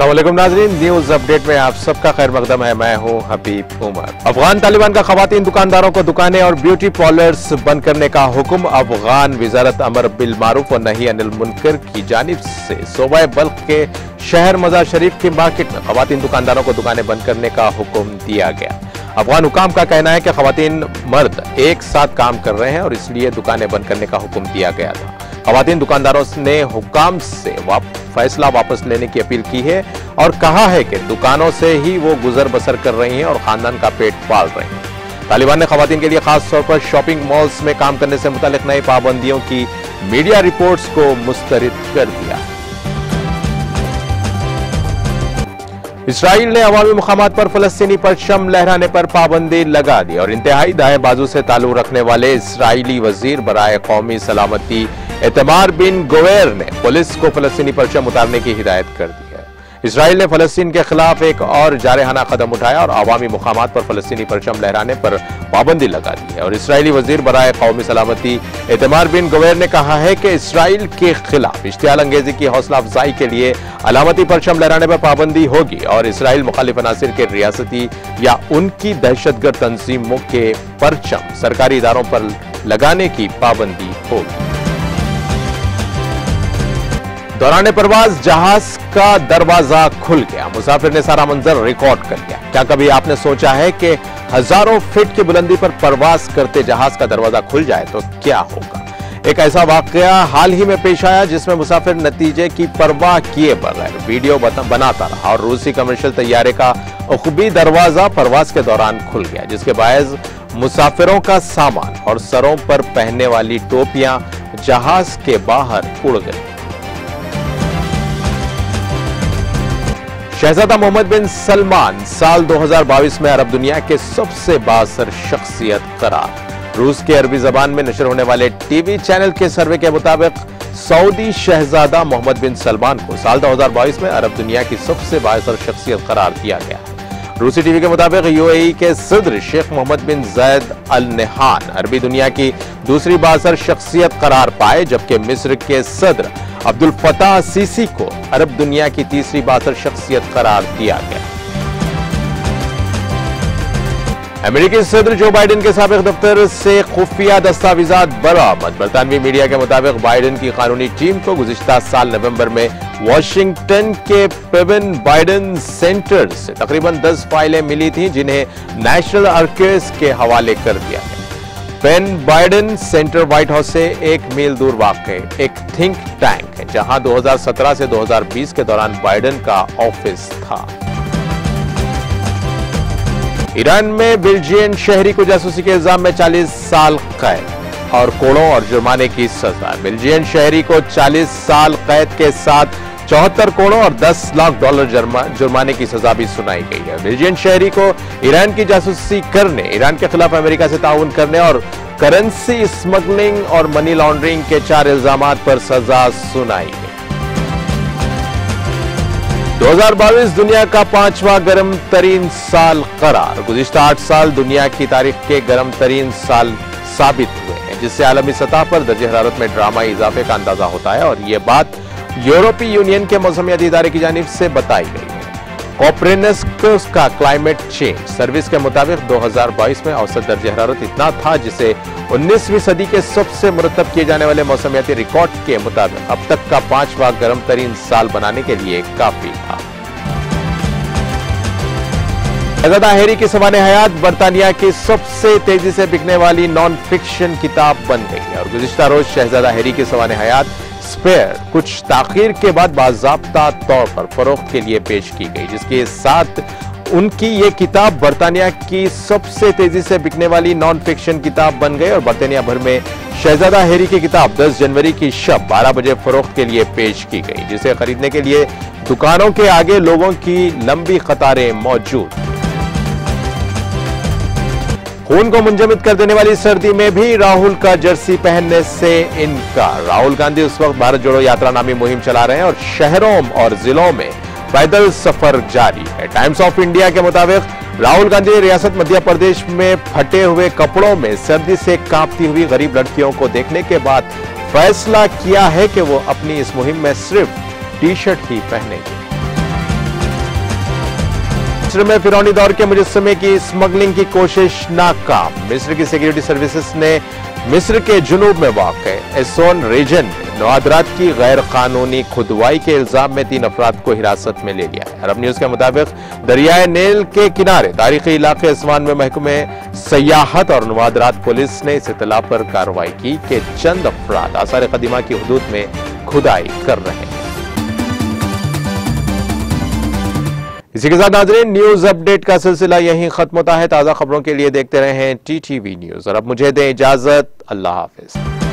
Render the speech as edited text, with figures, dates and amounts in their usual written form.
अस्सलाम वालेकुम नाज़रीन, न्यूज अपडेट में आप सबका खैर मकदम है। मैं हूं हबीब उमर। अफगान तालिबान का खवातीन दुकानदारों को दुकानें और ब्यूटी पार्लर्स बंद करने का हुक्म। अफगान वजारत अमर बिल मारूफ और नही अनिल मुनकर की जानिब से सूबा बल्ख के शहर मजार शरीफ की मार्केट में खवातीन दुकानदारों को दुकानें बंद करने का हुक्म दिया गया। अफगान हुकाम का कहना है कि खवातीन मर्द एक साथ काम कर रहे हैं और इसलिए दुकानें बंद करने का हुक्म दिया गया था। खवातीन दुकानदारों ने हुकाम से फैसला वापस लेने की अपील की है और कहा है कि दुकानों से ही वो गुजर बसर कर रही हैं और खानदान का पेट पाल रही हैं। तालिबान ने खवातीन के लिए खास तौर पर शॉपिंग मॉल्स में काम करने से मुतालिक नई पाबंदियों की मीडिया रिपोर्ट्स को मुस्तरद कर दिया। इसराइल ने अवामी मुकामात पर फलस्तीनी परचम लहराने पर पाबंदी लगा दी और इंतहाई दाएं बाजू से ताल्लुक रखने वाले इसराइली वजीर बराए कौमी सलामती इतमार बिन गवेर ने पुलिस को फलस्तीनी परचम उतारने की हिदायत कर दी है। इसराइल ने फलस्तीन के खिलाफ एक और जारहाना कदम उठाया और अवामी मुकामात पर फलस्तीनी परचम लहराने पर पाबंदी लगा दी है और इसराइली वजीर बराए कौमी सलामती इतमार बिन गवेर ने कहा है कि इसराइल के खिलाफ इश्तियाल अंगेजी की हौसला अफजाई के लिए अलामती परचम लहराने पर पाबंदी होगी और इसराइल मुखालिफ अनासिर के रियासती या उनकी दहशतगर्द तंजीमों के परचम सरकारी इदारों पर लगाने की पाबंदी होगी। दौरान परवाज जहाज का दरवाजा खुल गया, मुसाफिर ने सारा मंजर रिकॉर्ड कर लिया। क्या कभी आपने सोचा है कि हजारों फीट की बुलंदी पर परवाज करते जहाज का दरवाजा खुल जाए तो क्या होगा? एक ऐसा वाकया हाल ही में पेश आया जिसमें मुसाफिर नतीजे की परवाह किए बगैर वीडियो बनाता रहा और रूसी कमर्शियल तैयारे का उखबी दरवाजा परवाज के दौरान खुल गया, जिसके बायस मुसाफिरों का सामान और सरों पर पहनने वाली टोपियां जहाज के बाहर उड़ गई। शहजादा मोहम्मद बिन सलमान साल 2022 में अरब दुनिया के सबसे बाअसर शख्सियत करार। रूस के अरबी जबान में नशर होने वाले टीवी चैनल के सर्वे के मुताबिक सऊदी शहजादा मोहम्मद बिन सलमान को साल 2022 में अरब दुनिया की सबसे बाअसर शख्सियत करार दिया गया है। रूसी टीवी के मुताबिक यूएई के सदर शेख मोहम्मद बिन जायद अल नहान अरबी दुनिया की दूसरी बाअसर शख्सियत करार पाए, जबकि मिस्र के सदर अब्दुल फताह सीसी को अरब दुनिया की तीसरी बाअसर शख्सियत करार दिया गया। अमेरिकी सदर जो बाइडेन के साबिक दफ्तर से खुफिया दस्तावेजात बरामद। बरतानवी मीडिया के मुताबिक बाइडेन की कानूनी टीम को गुज़िश्ता साल नवंबर में वॉशिंगटन के पेवन बाइडेन सेंटर से तकरीबन 10 फाइलें मिली थी, जिन्हें नेशनल आर्काइव्स के हवाले कर दिया गया। Penn Biden Center White House से 1 मील दूर वाक़ एक थिंक टैंक है, जहां 2017 से 2020 के दौरान बाइडेन का ऑफिस था। ईरान में बेल्जियन शहरी को जासूसी के इल्जाम में 40 साल कैद और कोड़ों और जुर्माने की सजा। बेल्जियन शहरी को 40 साल कैद के साथ 74 करोड़ और $10 लाख जुर्माने की सजा भी सुनाई गई है। बेल्जियन शहरी को ईरान की जासूसी करने, ईरान के खिलाफ अमेरिका से ताउन करने और करेंसी स्मगलिंग और मनी लॉन्ड्रिंग के 4 इल्जामात पर सजा सुनाई गई। 2022 दुनिया का 5वां गर्म तरीन साल करार। गुज़िश्ता 8 साल दुनिया की तारीख के गर्म तरीन साल साबित हुए हैं, जिससे आलमी सतह पर दर्जे हरारत में ड्रामाई इजाफे का अंदाजा होता है और ये बात यूरोपीय यूनियन के मौसमियाती इदारे की जानिब से बताई गई है। कोपरनिकस का क्लाइमेट चेंज सर्विस के मुताबिक 2022 में औसत दर्जे हरारत इतना था जिसे 19वीं सदी के सबसे मुरतब किए जाने वाले मौसमियाती रिकॉर्ड के मुताबिक अब तक का 5वां गर्म तरीन साल बनाने के लिए काफी था। शहजादा हैरी की सवाने हयात बरतानिया की सबसे तेजी से बिकने वाली नॉन फिक्शन किताब बन गई है और गुज़िश्ता रोज शहजादा हैरी की सवाने हयात स्पेयर कुछ ताखीर के बाद बाज़ाब्ता तौर पर फरोख्त के लिए पेश की गई, जिसके साथ उनकी ये किताब बरतानिया की सबसे तेजी से बिकने वाली नॉन फिक्शन किताब बन गई और बरतानिया भर में शहजादा हैरी की किताब 10 जनवरी की शब 12 बजे फरोख्त के लिए पेश की गई, जिसे खरीदने के लिए दुकानों के आगे लोगों की लंबी कतारें मौजूद। खून को मुंजमद कर देने वाली सर्दी में भी राहुल का जर्सी पहनने से इनकार। राहुल गांधी उस वक्त भारत जोड़ो यात्रा नामी मुहिम चला रहे हैं और शहरों और जिलों में पैदल सफर जारी है। टाइम्स ऑफ इंडिया के मुताबिक राहुल गांधी ने रियासत मध्य प्रदेश में फटे हुए कपड़ों में सर्दी से कांपती हुई गरीब लड़कियों को देखने के बाद फैसला किया है कि वो अपनी इस मुहिम में सिर्फ टी शर्ट ही पहनेंगे। मिस्र में फिरौनी दौर के मुजस्समे की स्मगलिंग की कोशिश नाकाम। मिस्र की सिक्योरिटी सर्विसेज ने मिस्र के जुनूब में वाक़े एसोन रीजन में नवादरात की गैर कानूनी खुदवाई के इल्जाम में 3 अफराद को हिरासत में ले लिया है। अरब न्यूज के मुताबिक दरियाए नील के किनारे तारीखी इलाके असमान में महकमे सयाहत और नवादरात पुलिस ने इस इत्तला पर कार्रवाई की कि चंद अफराद आसार कदीमा की हुदूद में खुदाई कर रहे हैं। इसी के साथ नाज़रीन, न्यूज अपडेट का सिलसिला यहीं खत्म होता है। ताजा खबरों के लिए देखते रहें TTV न्यूज और अब मुझे दें इजाजत। अल्लाह हाफिज।